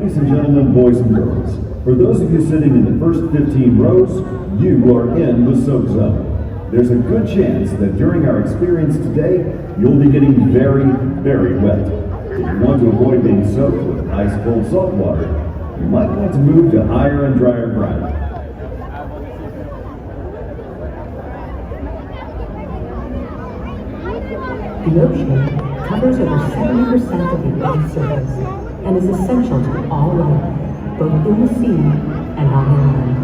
Ladies and gentlemen, boys and girls, for those of you sitting in the first 15 rows, you are in the soak zone. There's a good chance that during our experience today, you'll be getting very, very wet. If you want to avoid being soaked with ice-cold salt water, you might want to move to higher and drier ground. The ocean covers over 70% of the Earth's surface and is essential to all life, both in the sea and on the land.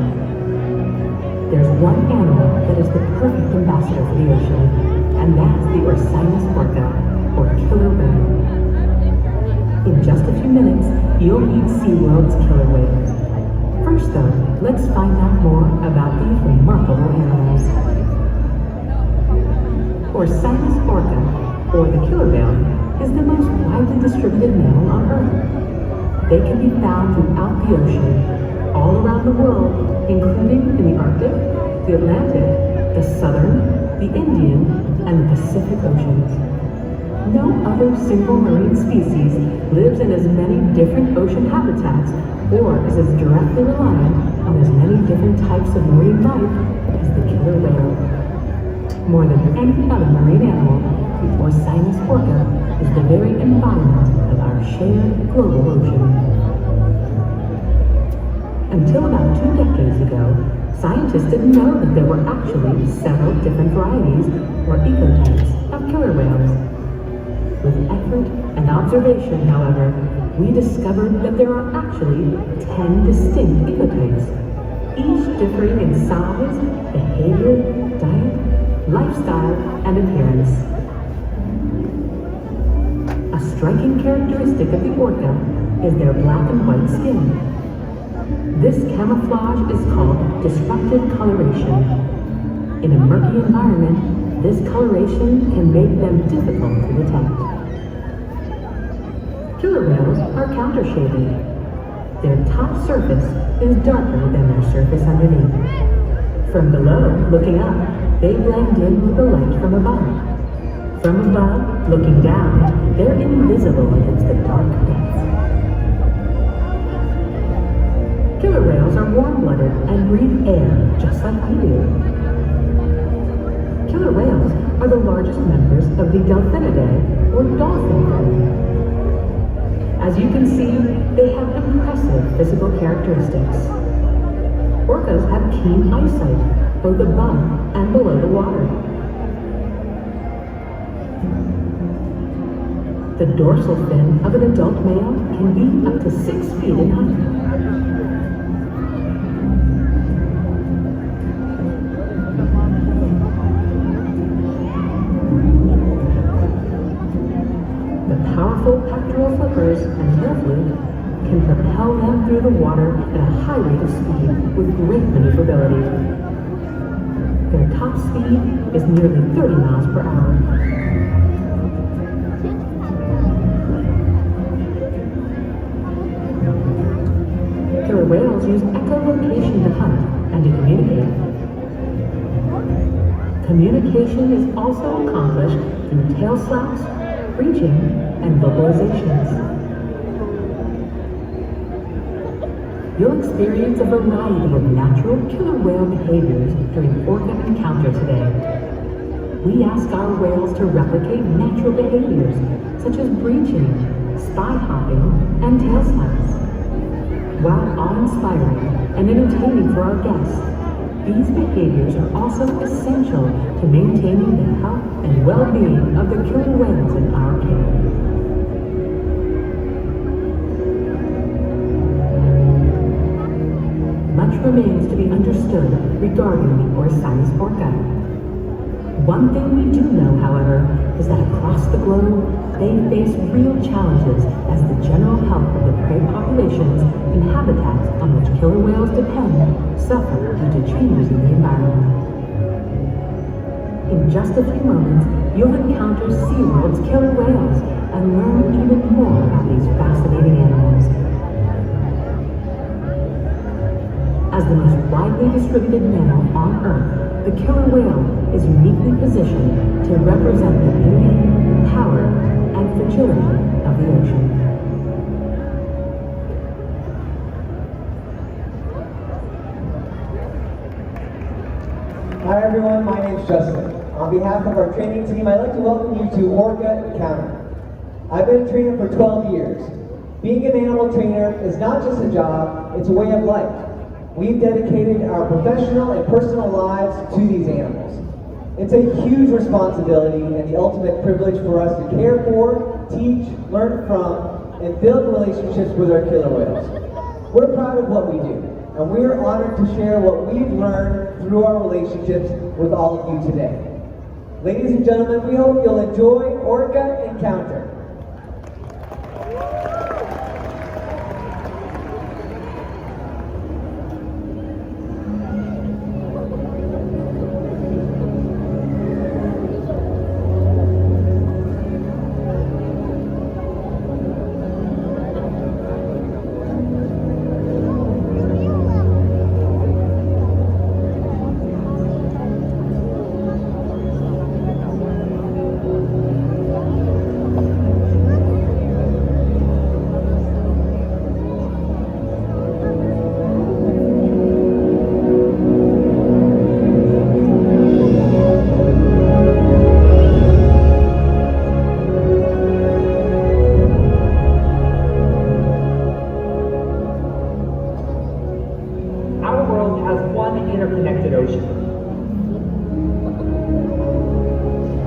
There's one animal that is the perfect ambassador for the ocean, and that's the Orcinus orca, or killer whale. In just a few minutes, you'll meet Seaworld's killer whales. First though, let's find out more about these remarkable animals. Orcinus orca, or the killer whale, is the most widely distributed mammal on Earth. They can be found throughout the ocean, all around the world, including in the Arctic, the Atlantic, the Southern, the Indian, and the Pacific Oceans. No other single marine species lives in as many different ocean habitats or is as directly reliant on as many different types of marine life as the killer whale. More than any other marine animal, the Orcinus orca is the very embodiment of our shared global ocean. Until about 2 decades ago, scientists didn't know that there were actually several different varieties or ecotypes of killer whales. With effort and observation, however, we discovered that there are actually 10 distinct ecotypes, each differing in size, behavior, diet, lifestyle, and appearance. A striking characteristic of the orca is their black and white skin. This camouflage is called disruptive coloration. In a murky environment, this coloration can make them difficult to detect. Killer whales are counter-shaded. Their top surface is darker than their surface underneath. From below, looking up, they blend in with the light from above. From above, looking down, they're invisible against the dark depths. Killer whales are warm-blooded and breathe air just like we do. Killer whales are the largest members of the Delphinidae, or dolphin family. As you can see, they have impressive physical characteristics. Orcas have keen eyesight, both above and below the water. The dorsal fin of an adult male can be up to 6 feet in height. The powerful pectoral flippers and tail fluke can propel them through the water at a high rate of speed with great maneuverability. Their top speed is nearly 30 miles per hour. Killer whales use echolocation to hunt and to communicate. Communication is also accomplished through tail slaps, breaching, and vocalizations. You'll experience a variety of natural killer whale behaviors during orca encounter today. We ask our whales to replicate natural behaviors such as breaching, spy hopping, and tail slaps. While awe-inspiring and entertaining for our guests, these behaviors are also essential to maintaining the health and well-being of the killer whales in our care. Much remains to be understood regarding the Orcinus orca. One thing we do know, however, is that across the globe, they face real challenges as the general health of the prey populations and habitats on which killer whales depend suffer due to changes in the environment. In just a few moments, you'll encounter Seaworld's killer whales and learn even more about these fascinating animals. As the most widely distributed mammal on Earth, the killer whale is uniquely positioned to represent the beauty, power, and fragility of the ocean. Hi everyone, my name's Justin. On behalf of our training team, I'd like to welcome you to Orca Encounter. I've been a trainer for 12 years. Being an animal trainer is not just a job, it's a way of life. We've dedicated our professional and personal lives to these animals. It's a huge responsibility and the ultimate privilege for us to care for, teach, learn from, and build relationships with our killer whales. We're proud of what we do, and we are honored to share what we've learned through our relationships with all of you today. Ladies and gentlemen, we hope you'll enjoy Orca Encounter. Interconnected ocean.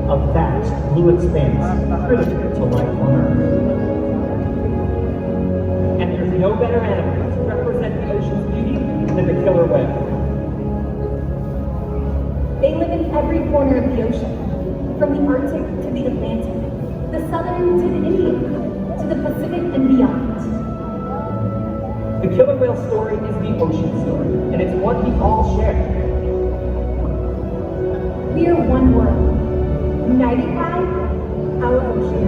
A vast blue expanse critical to life on Earth. And there's no better animal to represent the ocean's beauty than the killer whale. They live in every corner of the ocean, from the Arctic to the Atlantic, the Southern to the Indian, to the Pacific and beyond. The killer whale story is the ocean story, and it's one we all share. We are one world, united by our ocean.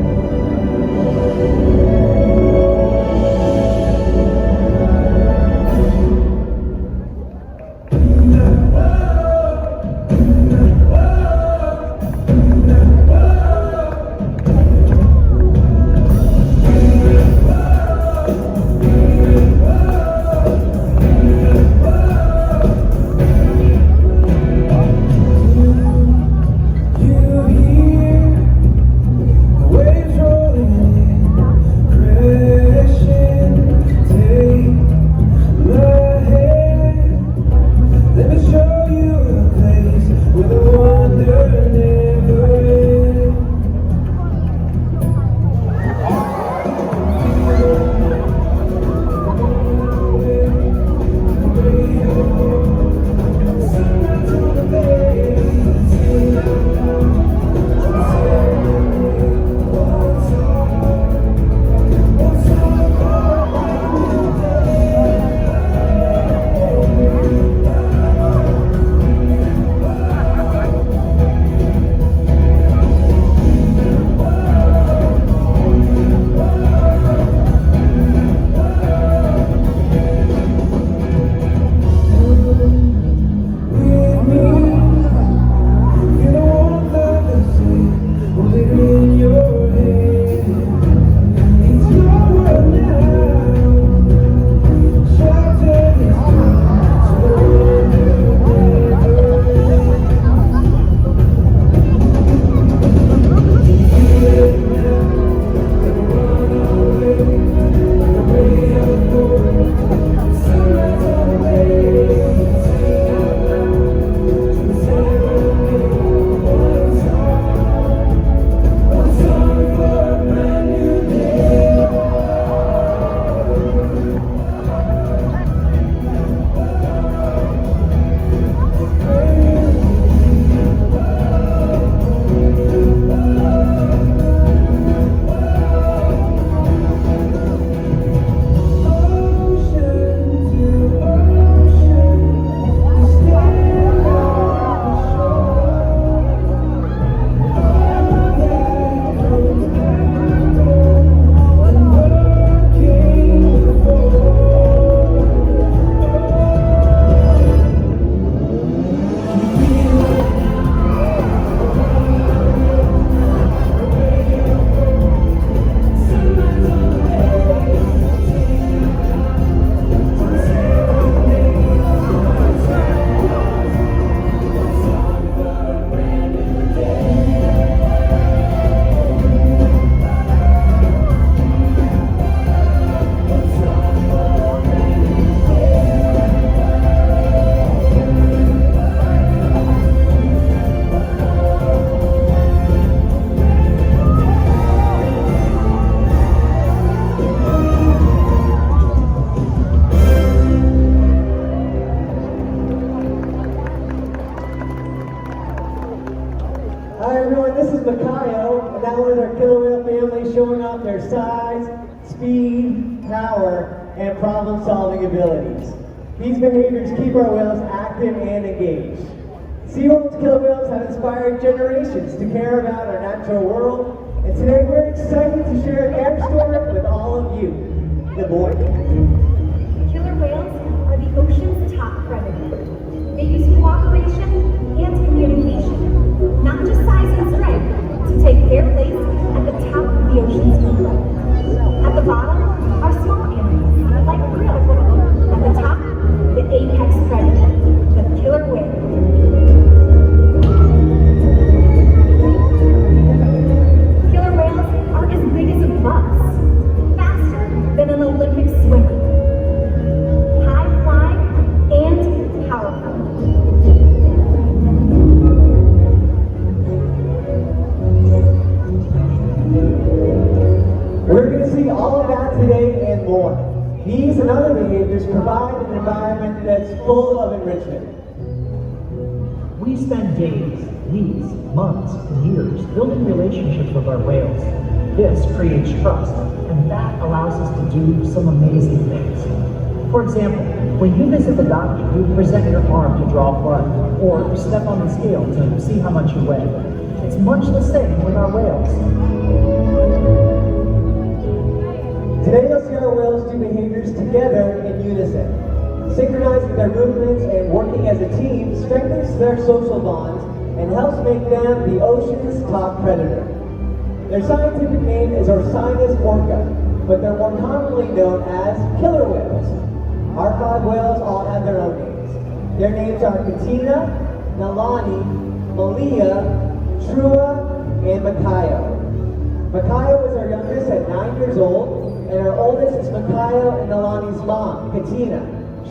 Hi everyone, this is Makayo, and that was our killer whale family showing off their size, speed, power, and problem-solving abilities. These behaviors keep our whales active and engaged. Seaworld's killer whales have inspired generations to care about our natural world, and today we're excited to share their story with all of you. Good boy. Killer whales are the ocean's top predator. They use cooperation and communication, not just size and strength, to take their place at the top of the ocean's food. At the bottom are small animals like krill. At the top, the apex predator, the killer whale. Killer whales are as big as a bus, faster than an Olympic swimmer, high flying and powerful. We're going to see all of that today and more. These and other behaviors provide an environment that's full of enrichment. We spend days, weeks, months, and years building relationships with our whales. This creates trust, and that allows us to do some amazing things. For example, when you visit the doctor, you present your arm to draw blood, or step on the scale to see how much you weigh. It's much the same with our whales. Today you'll see our whales do behaviors together in unison. Synchronizing their movements and working as a team strengthens their social bonds and helps make them the ocean's top predator. Their scientific name is Orcinus orca, but they're more commonly known as killer whales. Our 5 whales all have their own names. Their names are Katina, Nalani, Malia, Trua, and Makayo. Makayo is our youngest at 9 years old, and our oldest is Makayo and Nalani's mom, Katina.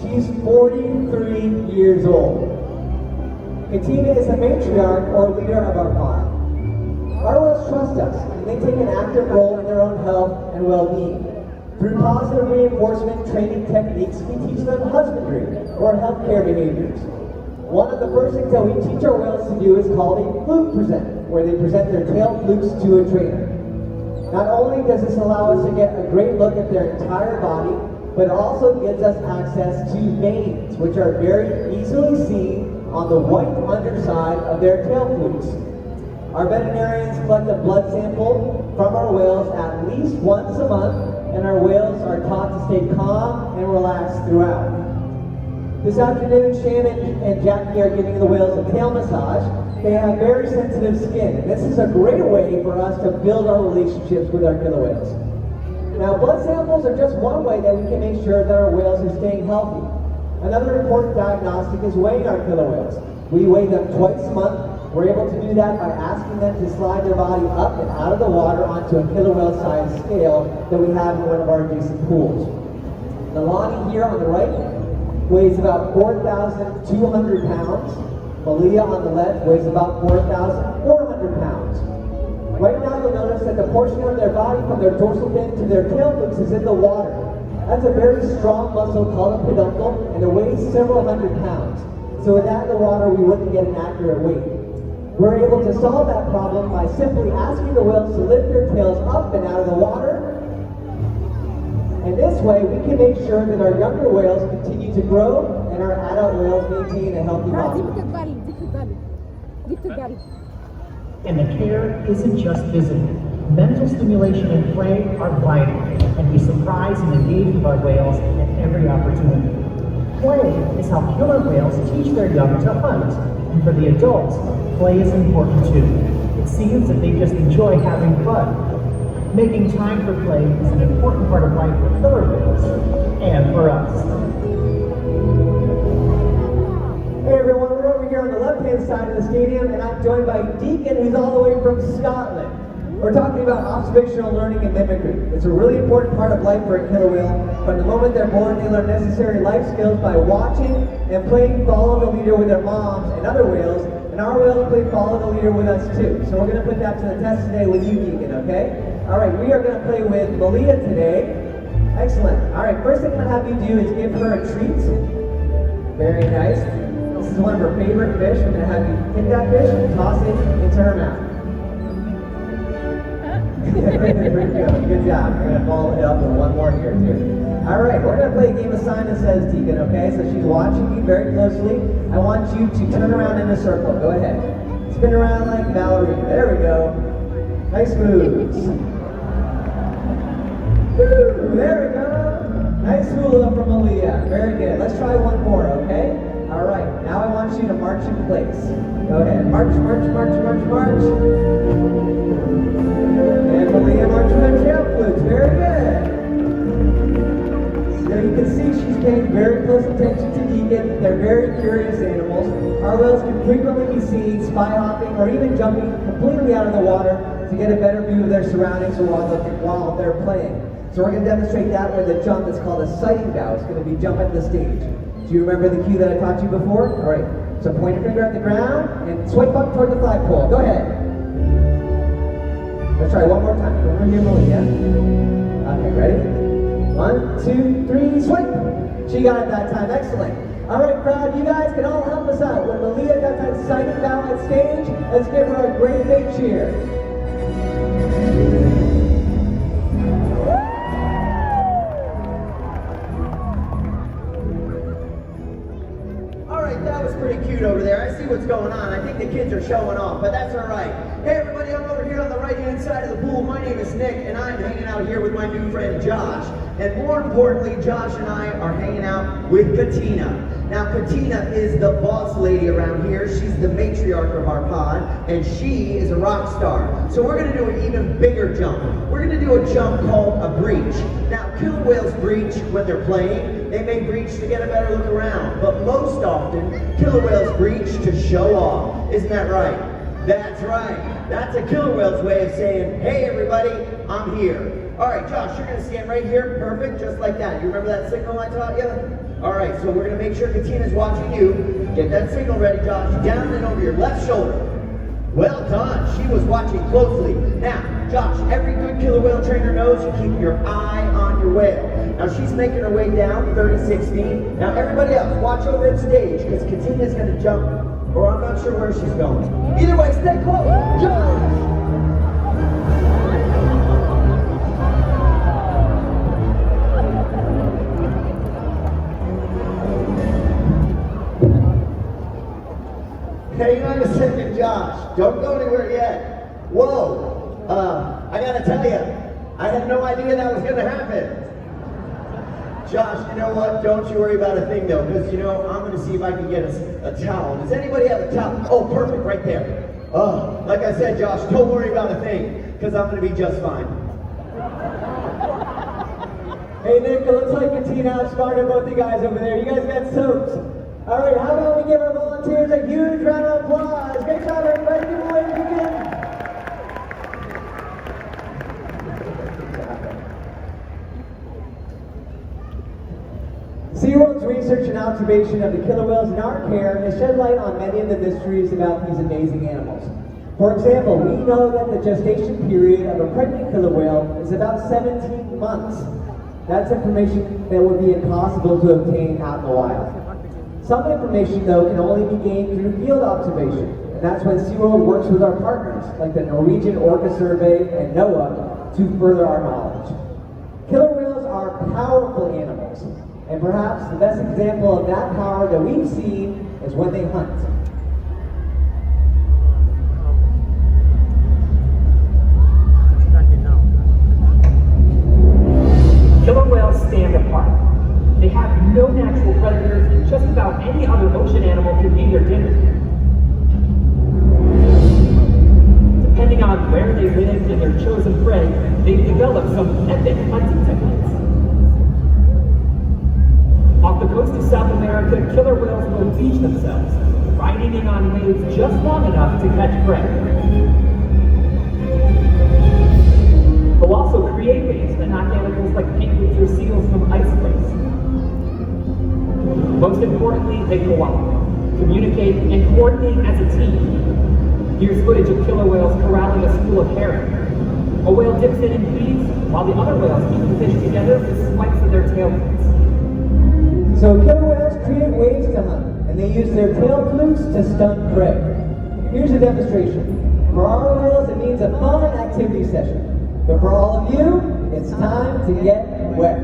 She's 43 years old. Katina is the matriarch or leader of our pod. Our whales trust us, and they take an active role in their own health and well-being. Through positive reinforcement training techniques, we teach them husbandry or healthcare behaviors. One of the first things that we teach our whales to do is called a fluke present, where they present their tail flukes to a trainer. Not only does this allow us to get a great look at their entire body, but it also gives us access to veins, which are very easily seen on the white underside of their tail flukes. Our veterinarians collect a blood sample from our whales at least once a month, and our whales are taught to stay calm and relaxed throughout. This afternoon, Shannon and Jackie are giving the whales a tail massage. They have very sensitive skin, and this is a great way for us to build our relationships with our killer whales. Now, blood samples are just one way that we can make sure that our whales are staying healthy. Another important diagnostic is weighing our killer whales. We weigh them twice a month. We're able to do that by asking them to slide their body up and out of the water onto a killer whale size scale that we have in one of our adjacent pools. Nalani here on the right weighs about 4,200 pounds. Malia on the left weighs about 4,400 pounds. Right now you'll notice that the portion of their body from their dorsal fin to their tail flukes is in the water. That's a very strong muscle called a peduncle, and it weighs several hundred pounds. So with that in the water, we wouldn't get an accurate weight. We're able to solve that problem by simply asking the whales to lift their tails up and out of the water. And this way, we can make sure that our younger whales continue to grow and our adult whales maintain a healthy body. And the care isn't just physical. Mental stimulation and play are vital, and we surprise and engage with our whales at every opportunity. Play is how killer whales teach their young to hunt, and for the adults, play is important too. It seems that they just enjoy having fun. Making time for play is an important part of life for killer whales, and for us. Hey everyone, we're over here on the left-hand side of the stadium, and I'm joined by Deacon, who's all the way from Scotland. We're talking about observational learning and mimicry. It's a really important part of life for a killer whale. From the moment they're born, they learn necessary life skills by watching and playing follow the leader with their moms and other whales, and our whales play follow the leader with us too. So we're going to put that to the test today with you, Deacon, okay? All right, we are going to play with Malia today. Excellent. All right, first thing I'm going to have you do is give her a treat. Very nice. This is one of her favorite fish. We're going to have you pick that fish and toss it into her mouth. Pretty good. Good job. We're going to follow it up with one more here, too. All right, we're going to play a game of Simon Says, Tegan, okay? So she's watching you very closely. I want you to turn around in a circle. Go ahead. Spin around like ballerina. There we go. Nice moves. Woo, there we go. Nice hula from Aaliyah. Very good. Let's try one more, okay? All right, now I want you to march in place. Go ahead. March, march, march, march, march. And Aaliyah march with her tail flutes. Very good. So you can see she's paying very close attention to Deacon. They're very curious animals. Our whales can frequently be seen spy hopping or even jumping completely out of the water to get a better view of their surroundings while they're playing. So we're going to demonstrate that with a jump that's called a sighting bow. It's going to be jump at the stage. Do you remember the cue that I taught you before? All right. So point your finger at the ground and swipe up toward the flagpole. Go ahead. Let's try one more time. Over here, Malia. Okay, ready? 1, 2, 3, swipe! She got it that time. Excellent. All right, crowd, you guys can all help us out. When Malia got that sighting bow at stage, let's give her a great big cheer. That was pretty cute over there. I see what's going on. I think the kids are showing off, but that's all right. Hey everybody, I'm over here on the right-hand side of the pool. My name is Nick, and I'm hanging out here with my new friend Josh. And more importantly, Josh and I are hanging out with Katina. Now, Katina is the boss lady around here. She's the matriarch of our pod, and she is a rock star. So we're going to do an even bigger jump. We're going to do a jump called a breach. Now, killer whales breach when they're playing. They may breach to get a better look around, but most often, killer whales breach to show off. Isn't that right? That's right. That's a killer whale's way of saying, hey everybody, I'm here. All right, Josh, you're going to stand right here. Perfect, just like that. You remember that signal I taught you? All right, so we're going to make sure Katina's watching you. Get that signal ready, Josh. Down and over your left shoulder. Well done. She was watching closely. Now, Josh, every good killer whale trainer knows you keep your eye on your whale. Now, she's making her way down 36 feet. Now, everybody else, watch over at stage, because Katina's going to jump, or I'm not sure where she's going. Either way, stay close. Josh! Hang on a second, Josh. Don't go anywhere yet. Whoa. I gotta tell you, I had no idea that was gonna happen. Josh, you know what? Don't you worry about a thing though, because you know, I'm gonna see if I can get a towel. Does anybody have a towel? Oh, perfect, right there. Oh, like I said, Josh, don't worry about a thing, because I'm gonna be just fine. Hey Nick, it looks like Katina outsmarted both you guys over there. You guys got soaked. All right, how about we give our volunteers a huge round of applause? Great job, everybody. Give them a wave again. Seaworld's research and observation of the killer whales in our care has shed light on many of the mysteries about these amazing animals. For example, we know that the gestation period of a pregnant killer whale is about 17 months. That's information that would be impossible to obtain out in the wild. Some information, though, can only be gained through field observation, and that's when Seaworld works with our partners, like the Norwegian Orca Survey and NOAA, to further our knowledge. Killer whales are powerful animals, and perhaps the best example of that power that we've seen is when they hunt. Killer whales stand apart. They have no natural predators, and just about any other ocean animal can be their dinner. Depending on where they live and their chosen prey, they've developed some epic hunting techniques. Off the coast of South America, killer whales will teach themselves, riding in on waves just long enough to catch prey. They'll also create waves that knock animals like penguins or seals from ice cliffs. Most importantly, they cooperate, communicate, and coordinate as a team. Here's footage of killer whales corralling a school of herring. A whale dips in and feeds, while the other whales keep the fish together with swipes of their tail flukes. So killer whales create waves to hunt, and they use their tail flukes to stun prey. Here's a demonstration. For our whales, it means a fun activity session. But for all of you, it's time to get wet.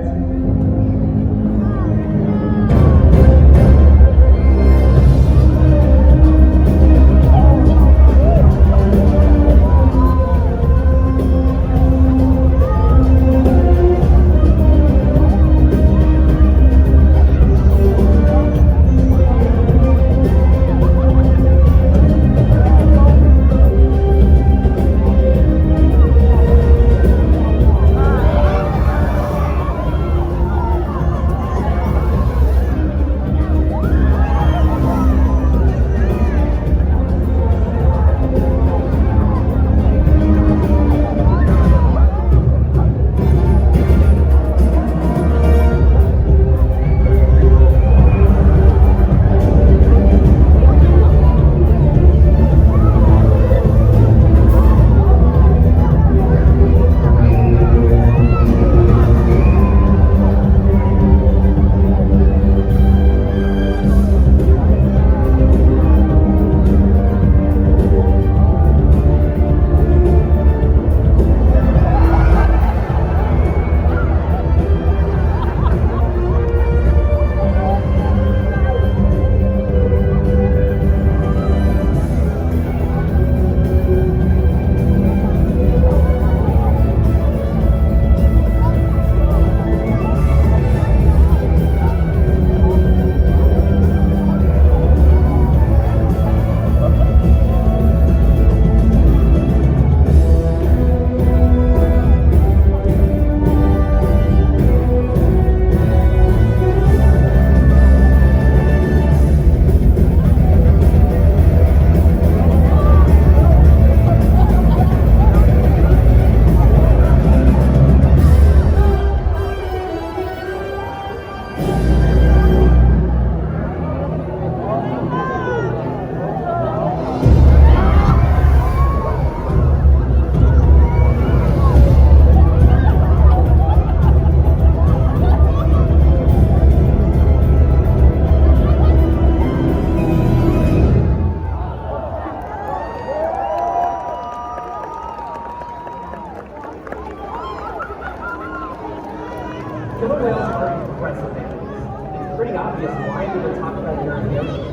Killer whales are impressive animals. It's pretty obvious why they were talked about here in the ocean.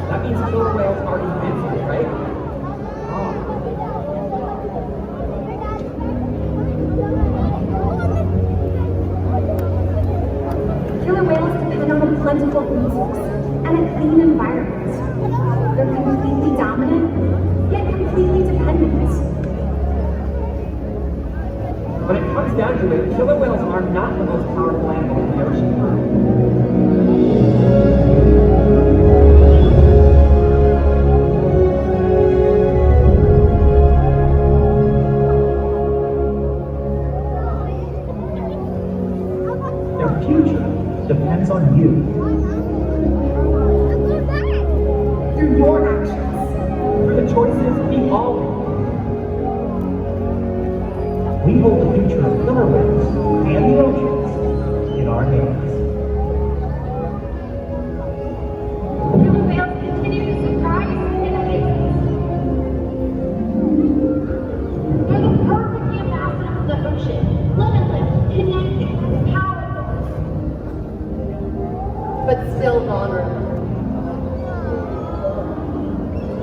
That means killer whales are invincible, right? Killer whales depend on a plentiful resource and a clean environment. They're completely dominant, yet completely dependent. When it comes down to it, killer whales are not the most powerful animal in the ocean. Their future depends on you. Through your actions. Through the choices we all make. We hold the future of killer whales and the oceans in our hands. Killer whales continue to surprise and amaze us. They're the perfect ambassador of the ocean. Limitless, connected, powerful. But still vulnerable.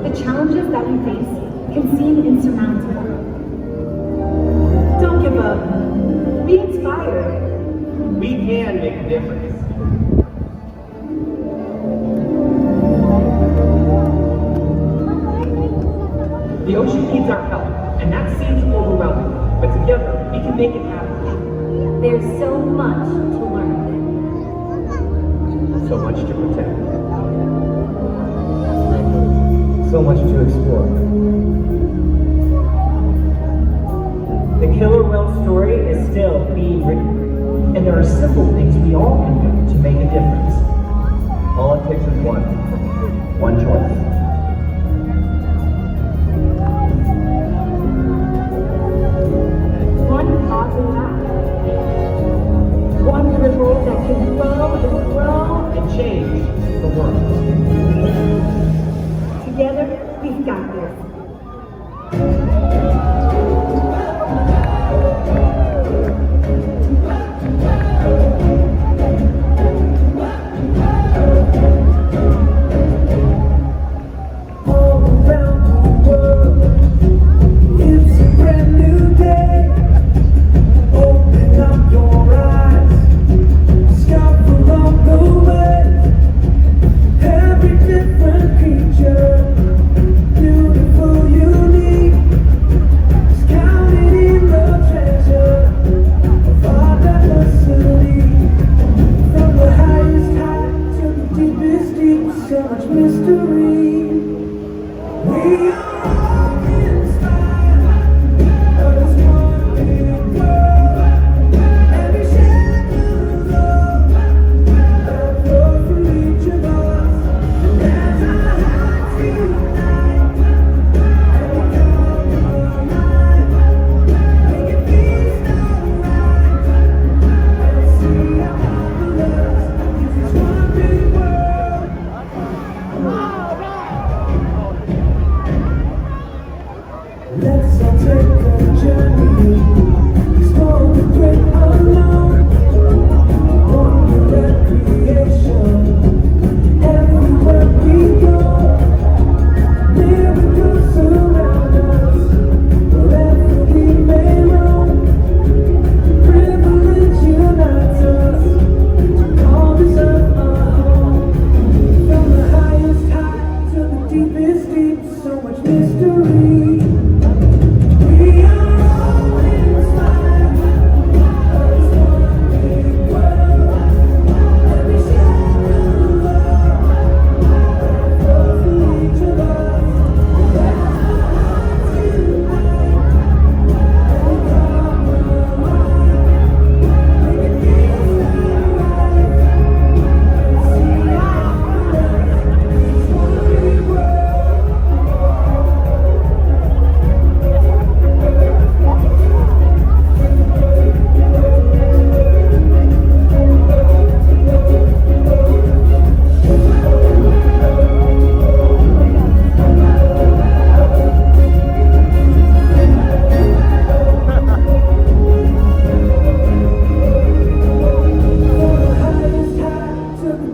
The challenges that we face can seem insurmountable. Don't give up. Be inspired. We can make a difference. The ocean needs our help, and that seems overwhelming. But together, we can make it happen. There's so much to learn. So much to protect. So much to explore. The killer whale story is still being written, and there are simple things we all can do to make a difference. All it takes is one choice. One positive act. One ripple that can grow and grow. And change the world. Together, we've got this. Let's all take a journey, explore the great unknown, wonder and creation, everywhere we go, miracles surround us, wherever we may roam, privilege unites us, to call this earth our home, from the highest high to the deepest deep, so much mystery.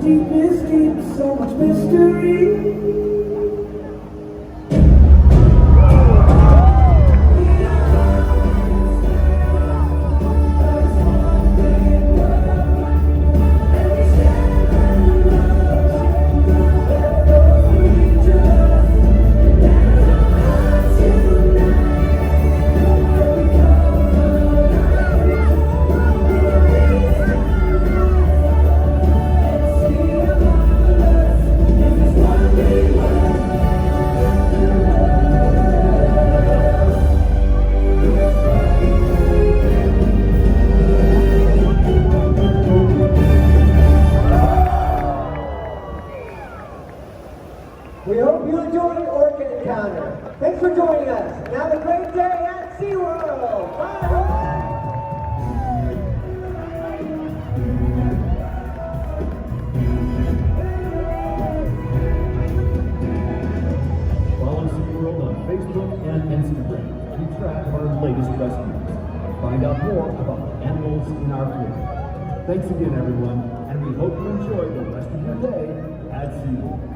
Deepest deep, so much mystery. We hope you enjoyed your Orchid Encounter. Thanks for joining us, and have a great day at Seaworld. Bye! Follow Seaworld on Facebook and Instagram to keep track of our latest rescues. Find out more about the animals in our fleet. Thanks again, everyone, and we hope you enjoy the rest of your day at Seaworld.